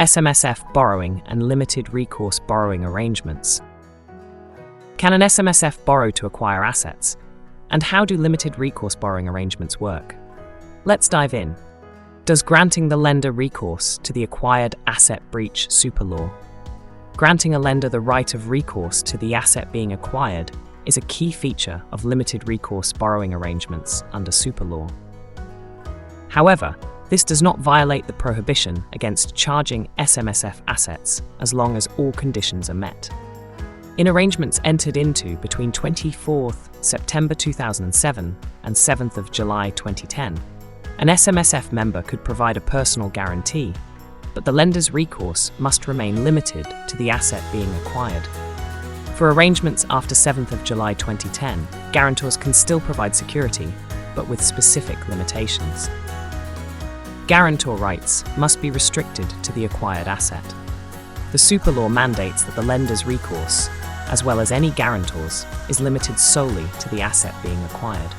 SMSF borrowing and limited recourse borrowing arrangements. Can an SMSF borrow to acquire assets? And how do limited recourse borrowing arrangements work? Let's dive in. Does granting the lender recourse to the acquired asset breach super law? Granting a lender the right of recourse to the asset being acquired is a key feature of limited recourse borrowing arrangements under super law. However, this does not violate the prohibition against charging SMSF assets as long as all conditions are met. In arrangements entered into between 24th September 2007 and 7th of July 2010, an SMSF member could provide a personal guarantee, but the lender's recourse must remain limited to the asset being acquired. For arrangements after 7th of July 2010, guarantors can still provide security, but with specific limitations. Guarantor rights must be restricted to the acquired asset. The super law mandates that the lender's recourse, as well as any guarantors, is limited solely to the asset being acquired.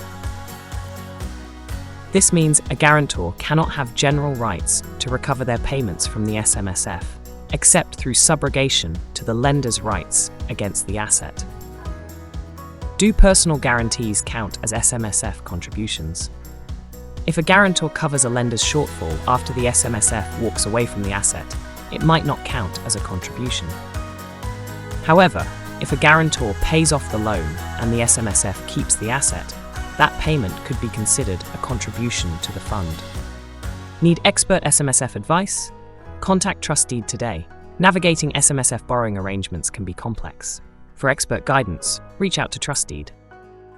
This means a guarantor cannot have general rights to recover their payments from the SMSF, except through subrogation to the lender's rights against the asset. Do personal guarantees count as SMSF contributions? If a guarantor covers a lender's shortfall after the SMSF walks away from the asset, it might not count as a contribution. However, if a guarantor pays off the loan and the SMSF keeps the asset, that payment could be considered a contribution to the fund. Need expert SMSF advice? Contact Trustee today. Navigating SMSF borrowing arrangements can be complex. For expert guidance, reach out to Trustee.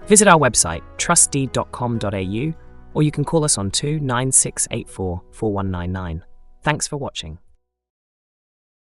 Visit our website, trustee.com.au, or you can call us on 29684 4199. Thanks for watching.